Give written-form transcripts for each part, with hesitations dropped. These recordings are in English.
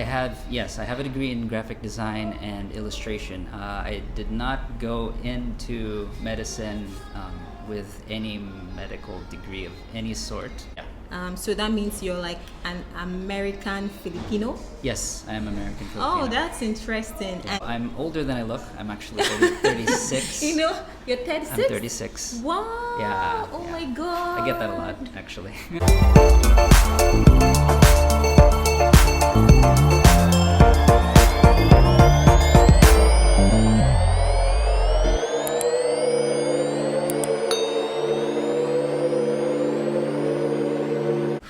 Yes, I have a degree in graphic design and illustration. I did not go into medicine with any medical degree of any sort. Yeah. So that means you're like an American Filipino? Yes, I am American Filipino. Oh, that's interesting. Yeah. I'm older than I look. I'm actually 36. You know, you're 36? I'm 36. Wow. Yeah. Oh yeah. my God. I get that a lot, actually.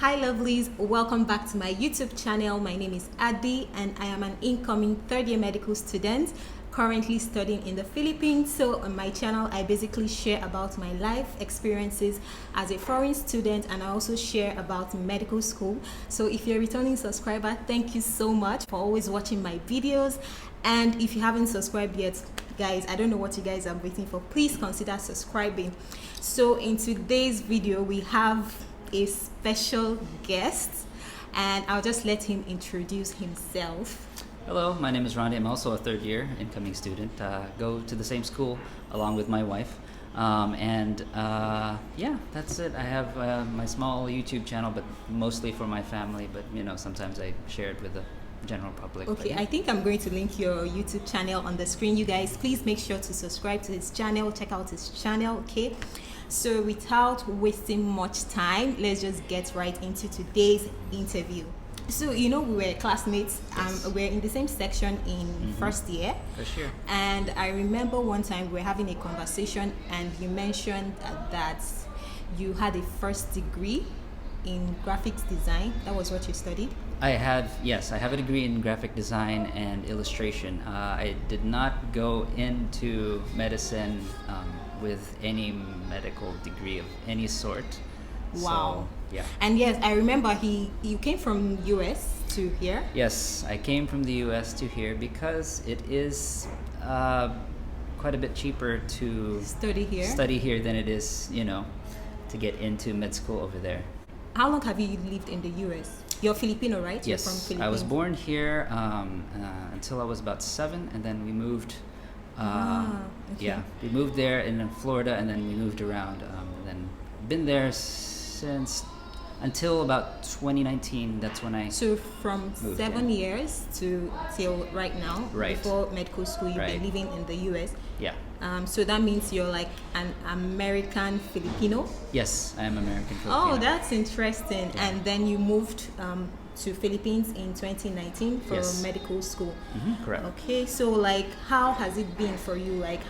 Hi lovelies, welcome back to my YouTube channel. My name is Adi and I am an incoming third year medical student currently studying in the Philippines. So on my channel I basically share about my life experiences as a foreign student, and I also share about medical school. So if you're a returning subscriber, thank you so much for always watching my videos. And if you haven't subscribed yet, guys, I don't know what you guys are waiting for. Please consider subscribing. So in today's video we have a special guest, and I'll just let him introduce himself. Hello, my name is Rondi. I'm also a third year incoming student. Go to the same school along with my wife. Yeah, that's it. I have my small YouTube channel, but mostly for my family, but you know, sometimes I share it with the general public. Okay, yeah. I think I'm going to link your YouTube channel on the screen. You guys, please make sure to subscribe to his channel, check out his channel, okay? So without wasting much time, let's just get right into today's interview. So you know, we were classmates. Yes. We're in the same section in first year. For sure. And I remember one time we were having a conversation and you mentioned that you had a first degree in graphics design. That was what you studied? Yes, I have a degree in graphic design and illustration. I did not go into medicine with any medical degree of any sort. Wow. So, yeah. And yes, I remember you came from US to here. Yes, I came from the US to here because it is quite a bit cheaper to Study here than it is, you know, to get into med school over there. How long have you lived in the US? You're Filipino, right? Yes, You're from Philippines. I was born here until I was about 7, and then we moved. Okay. Yeah, we moved there in Florida, and then we moved around, and then been there since until about 2019. That's when I. So from moved 7 in. years to till right now, Right. before medical school, you've been Right. living in the US. Yeah. So that means you're like an American Filipino. Yes, I am American Filipino. Oh, that's interesting. Yeah. And then you moved to Philippines in 2019 for Yes. medical school. Correct. Okay, so like how has it been for you? Like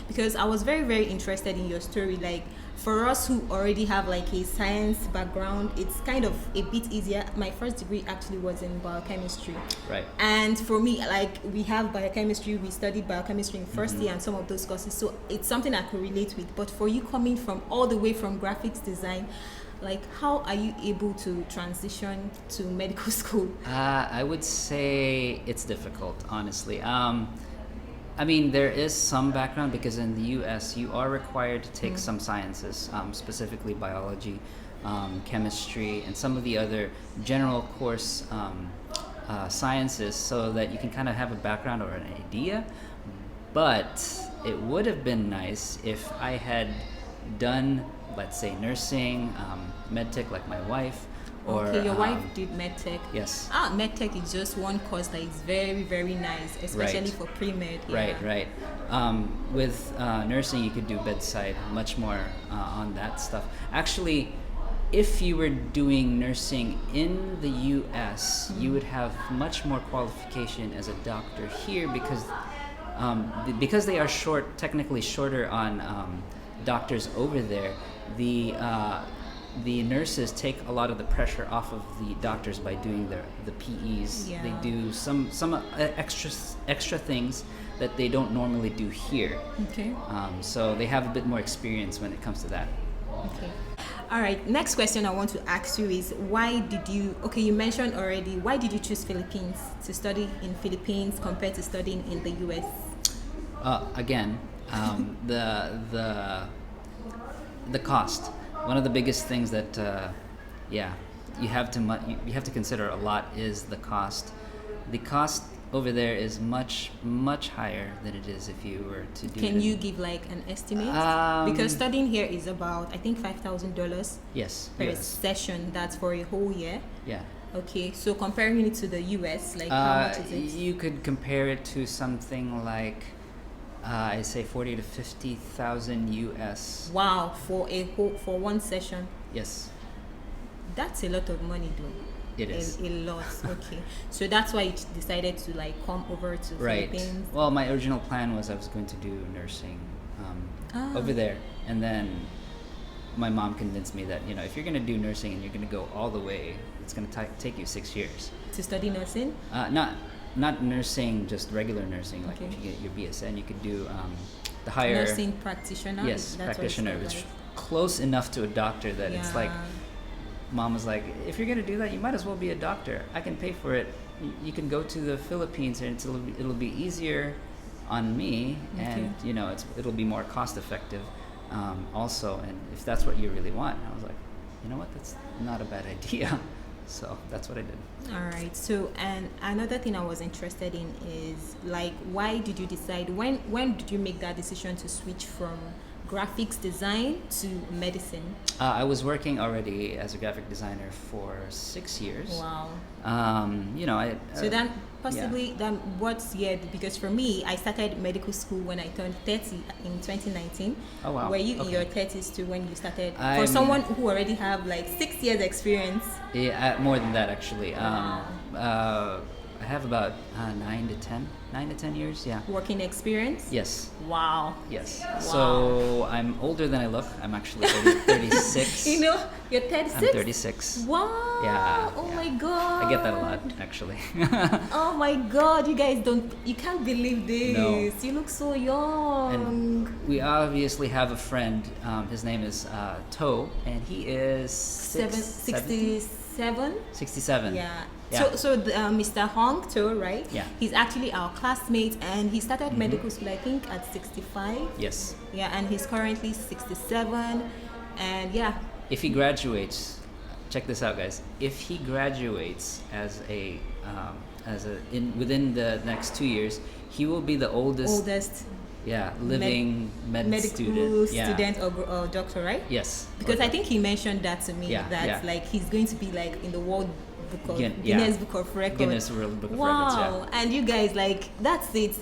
because I was very, very interested in your story. Like for us who already have like a science background, it's kind of a bit easier. My first degree actually was in biochemistry. Right. And for me, like we have biochemistry, we studied biochemistry in first year and some of those courses. So it's something I could relate with. But for you coming from all the way from graphics design, like how are you able to transition to medical school? I would say it's difficult, honestly. I mean, there is some background because in the US you are required to take some sciences, specifically biology, chemistry, and some of the other general course sciences, so that you can kind of have a background or an idea. But it would have been nice if I had done, let's say, nursing, medtech like my wife, or Okay, your wife did medtech. yes. Medtech is just one course that is very, very nice, especially Right. for pre-med. Right. With nursing, you could do bedside, much more on that stuff. Actually, if you were doing nursing in the US, you would have much more qualification as a doctor here because they are technically shorter on doctors over there. The nurses take a lot of the pressure off of the doctors by doing the PEs. Yeah. They do some extra things that they don't normally do here. Okay. So they have a bit more experience when it comes to that. Okay. All right. Next question I want to ask you is you mentioned already, why did you choose Philippines to study in Philippines compared to studying in the US? Again, the cost. One of the biggest things that you have to consider a lot is the cost. The cost over there is much higher than it is if you were to do. Can you give like an estimate? Because studying here is about, I think, $5,000 Yes. per Yes. session. That's for a whole year. Yeah. Okay, so comparing it to the US, like how much is it? You could compare it to something like, I say 40 to 50,000 US. Wow, for one session. Yes, That's a lot of money, though. it is. A lot. Okay, so that's why you decided to like come over to Right. Philippines. Well, my original plan was I was going to do nursing over there, and then my mom convinced me that if you're going to do nursing and you're going to go all the way, it's going to take you 6 years. To study nursing. Not nursing, just regular nursing. Like Okay. if you get your BSN, you could do the higher Nursing practitioner. yes, That's what it's practitioner, called, which right? close enough to a doctor that it's like, Yeah. mom was like, if you're gonna do that, you might as well be a doctor. I can pay for it. You can go to the Philippines, and it'll be easier on me, and it'll be more cost effective, also. And if that's what you really want, I was like, you know what, that's not a bad idea. So that's what I did. All right. So, and another thing I was interested in is like, why did you decide? When did you make that decision to switch from graphics design to medicine? I was working already as a graphic designer for 6 years. Wow. So then possibly then what year? Because for me, I started medical school when I turned 30 in 2019. Oh wow. Were you in Okay. your 30s too when you started? For I'm- someone who already have like 6 years experience. Yeah, more than that actually. Wow. I have about 9 to 10 years. Yeah. Working experience. Yes. Wow. Yes. Wow. So I'm older than I look. I'm actually 36. You're 36. I'm 36. Wow. Yeah, Oh yeah. my god. I get that a lot, actually. Oh my god, you can't believe this. No. You look so young. And we obviously have a friend. His name is To, and he is 67. 67. Yeah. Yeah. So Mr. Hong To, right? Yeah. He's actually our classmate, and he started medical school, I think, at 65. Yes. Yeah, and he's currently 67, and yeah. If he graduates, check this out, guys. If he graduates within the next 2 years, he will be the oldest living medical student. Yeah. student or doctor, right? Yes. Because Or- I think he mentioned that to me, Yeah, that yeah. like he's going to be like in the world book of Guin- Guinness yeah. Book of Records. Guinness World Book of Wow. Records. And you guys, like, that's it.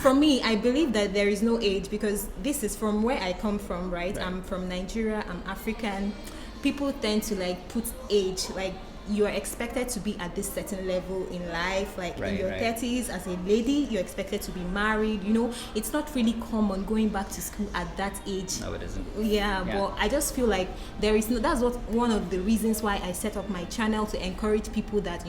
For me, I believe that there is no age, because this is from where I come from, right? Right. I'm from Nigeria, I'm African. People tend to like put age, like you are expected to be at this certain level in life, like in Right, your right. 30s as a lady, you're expected to be married. It's not really common going back to school at that age. No, it isn't. Yeah, Yeah. but I just feel like that's one of the reasons why I set up my channel, to encourage people that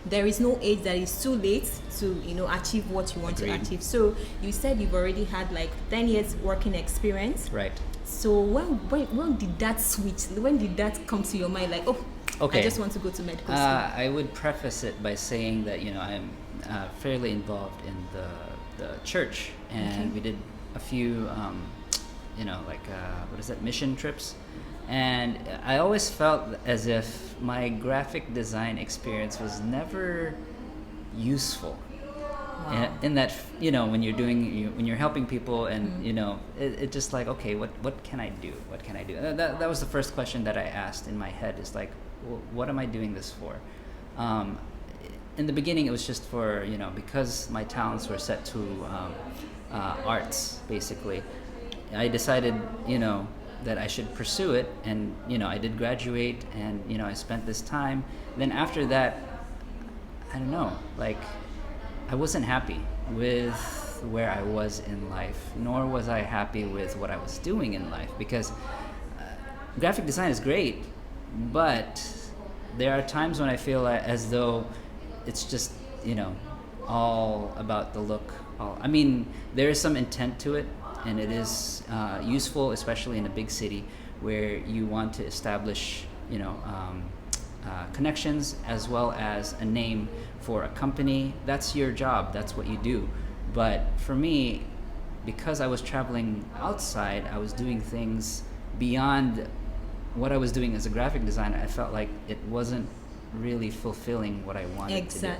there is no age that is too late to achieve what you want Agreed. to achieve. So you said you've already had like 10 years working experience. Right. So when did that switch? When did that come to your mind? Like, oh, Okay. I just want to go to medical school. I would preface it by saying that I'm fairly involved in the church, and Okay. we did a few mission trips, and I always felt as if my graphic design experience was never useful. Wow. In that when you're when you're helping people, and it just like, okay, what can I do, that was the first question that I asked in my head, is like, what am I doing this for? In the beginning, it was just for because my talents were set to arts, basically. I decided that I should pursue it, and I did graduate, and I spent this time. Then after that, I don't know, like, I wasn't happy with where I was in life, nor was I happy with what I was doing in life, because graphic design is great, but there are times when I feel as though it's just all about the look. I mean, there is some intent to it, and it is useful, especially in a big city where you want to establish connections as well as a name for a company. That's your job, that's what you do. But for me, because I was traveling outside, I was doing things beyond what I was doing as a graphic designer. I felt like it wasn't really fulfilling what I wanted to do.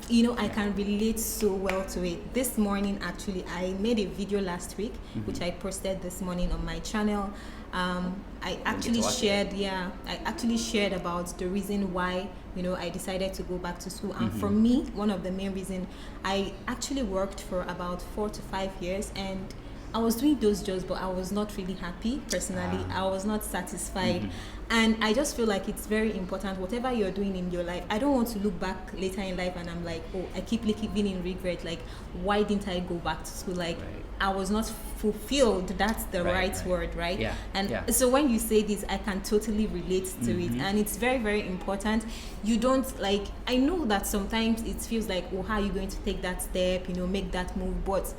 You know, I can relate so well to it. This morning, actually, I made a video last week, which I posted this morning on my channel. I actually shared, I actually shared about the reason why, you know, I decided to go back to school. And for me, one of the main reasons, I actually worked for about 4 to 5 years, and I was doing those jobs, but I was not really happy personally. I was not satisfied. And I just feel like it's very important, whatever you're doing in your life. I don't want to look back later in life and I'm like, oh, I keep living in regret. Like, why didn't I go back to school? Like, I was not fulfilled. That's the right word, right? Yeah. And so when you say this, I can totally relate to it. And it's very, very important. You don't, like, I know that sometimes it feels like, oh, how are you going to take that step, you know, make that move? But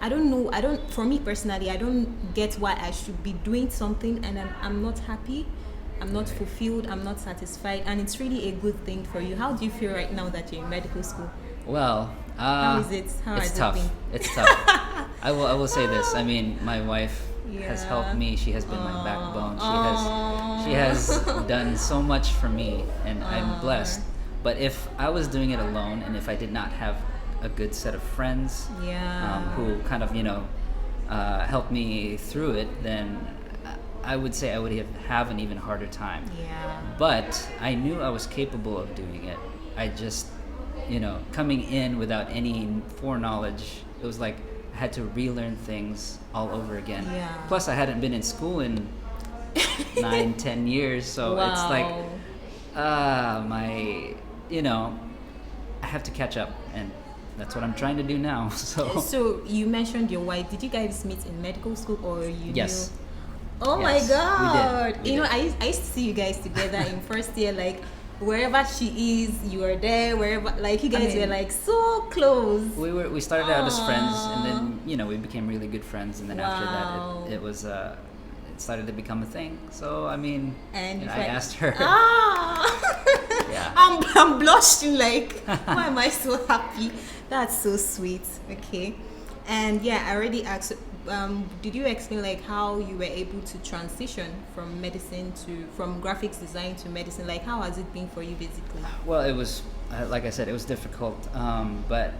I don't know. For me personally, I don't get why I should be doing something and I'm not happy. I'm not fulfilled. I'm not satisfied. And it's really a good thing for you. How do you feel right now that you're in medical school? How is it? It's tough. It's tough. I will say this. I mean, my wife has helped me. She has been my backbone. She has done so much for me, and I'm blessed. But if I was doing it alone, and if I did not have a good set of friends who kind of, you know, helped me through it, then I would say I would have an even harder time. But I knew I was capable of doing it. I just, you know, coming in without any foreknowledge, it was like I had to relearn things all over again. Plus, I hadn't been in school in 9-10 years, so it's like you know, I have to catch up, and that's what I'm trying to do now. So you mentioned your wife. Did you guys meet in medical school, or you knew? Oh yes, my God! we You know, did. I used to see you guys together in first year. Like, wherever she is, you are there. Wherever, like, you guys were like so close. We started out as friends, and then, you know, we became really good friends, and then after that, it was it started to become a thing. So I mean, and I asked her. I'm blushing. Like, why am I so happy? That's so sweet. Okay, and I already asked. Did you explain like how you were able to transition from graphics design to medicine? Like, how has it been for you basically? Well, it was like I said, it was difficult. But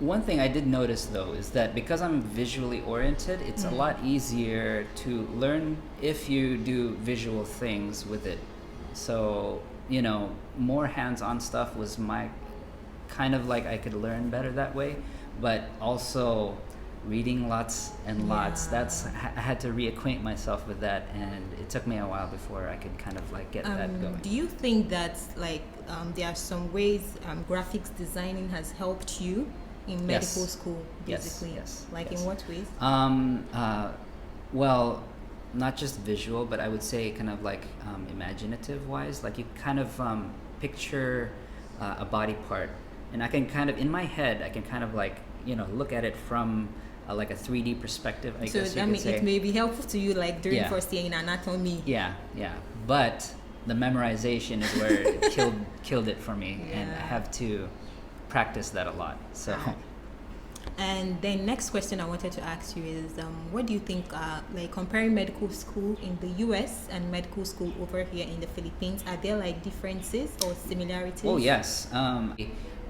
one thing I did notice though is that because I'm visually oriented, it's a lot easier to learn if you do visual things with it. So, you know, more hands-on stuff was my kind of like I could learn better that way, but also reading lots and lots. I had to reacquaint myself with that, and it took me a while before I could kind of like get that going. Do you think that like there are some ways graphics designing has helped you in medical school basically? Yes. Like, in what ways? Well, not just visual, but I would say kind of like imaginative wise. Like, you kind of picture a body part, and I can kind of, in my head, I can kind of like, you know, look at it from like a 3D perspective, I guess you could say. It may be helpful to you like during first year in anatomy. But the memorization is where it killed it for me, and I have to practice that a lot. So. And then next question I wanted to ask you is, what do you think, like comparing medical school in the US and medical school over here in the Philippines, are there like differences or similarities? Oh yes.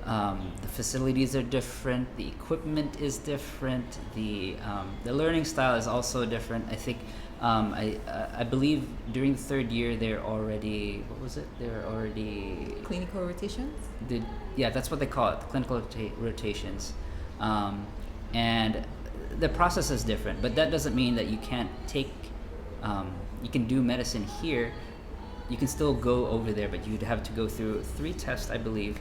The facilities are different. The equipment is different. The learning style is also different. I think I believe during the third year they're already clinical rotations. That's what they call it, the clinical rotations, and the process is different. But that doesn't mean that you can't take you can do medicine here. You can still go over there, but you'd have to go through 3 tests, I believe.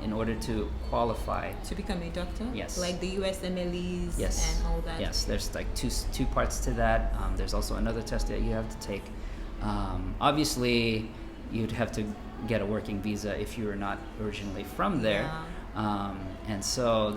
In order to qualify to become a doctor, yes, like the USMLEs and all that. Yes, there's like two parts to that. There's also another test that you have to take. Obviously, you'd have to get a working visa if you were not originally from there, and so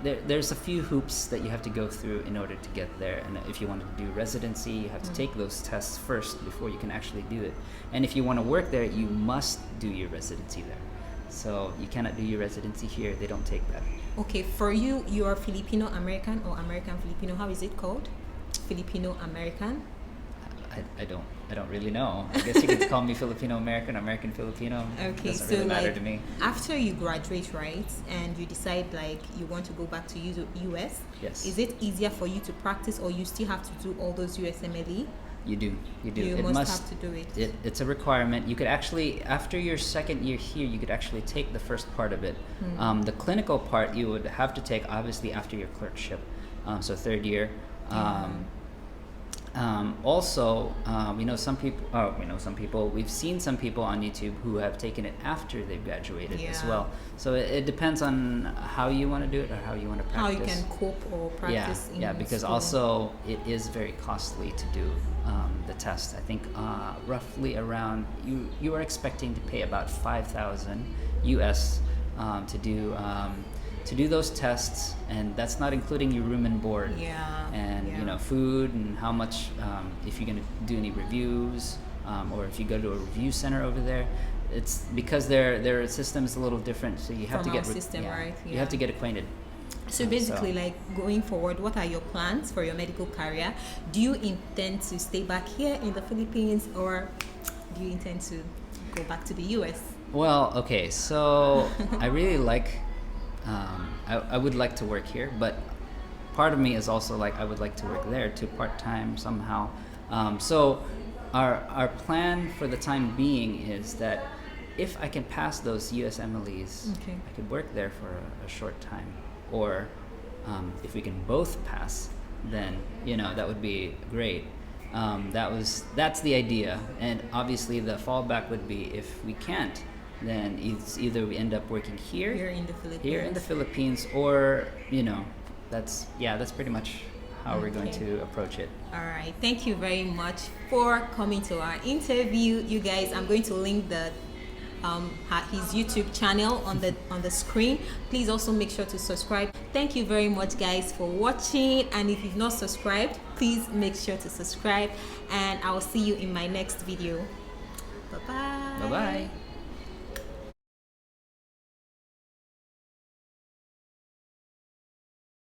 there's a few hoops that you have to go through in order to get there. And if you want to do residency, you have to take those tests first before you can actually do it. And if you want to work there, you must do your residency there. So you cannot do your residency here. They don't take that. Okay, for you, you are Filipino-American or American-Filipino. How is it called? Filipino-American? I I don't really know. I guess you could call me Filipino-American, American Filipino. Okay, Doesn't so really matter like to me. after you graduate, right, and you decide like you want to go back to US, Yes. is it easier for you to practice, or you still have to do all those USMLE? You do. You It must have to do it. It's a requirement. You could actually, after your second year here, you could actually take the first part of it. The clinical part you would have to take obviously after your clerkship, so third year. Also, we know some people. Oh, we know some people. We've seen some people on YouTube who have taken it after they've graduated as Yeah. well. So it depends on how you want to do it or how you want to practice. How you can cope or practice in because school. also it is very costly to do the test. I think roughly around you are expecting to pay about 5,000 US to do those tests, and that's not including your room and board. Yeah. And yeah. you know, food and how much if you're going to do any reviews or if you go to a review center over there. It's because their system is a little different, so you have From to get our system, right? You have to get acquainted. So basically, like going forward, what are your plans for your medical career? Do you intend to stay back here in the Philippines, or do you intend to go back to the US? Well, okay, so I really like I would like to work here, but part of me is also like I would like to work there too, part-time somehow. So our plan for the time being is that if I can pass those USMLEs, Okay. I could work there for a short time. Or if we can both pass, then that would be great. That's the idea, and obviously the fallback would be if we can't, then it's either we end up working here in the Philippines. Philippines, or that's pretty much how we're going Okay. to approach it. All right. Thank you very much for coming to our interview, you guys. I'm going to link his YouTube channel on the screen. Please also make sure to subscribe. Thank you very much, guys, for watching. And if you've not subscribed, please make sure to subscribe. And I'll see you in my next video. Bye bye. Bye bye.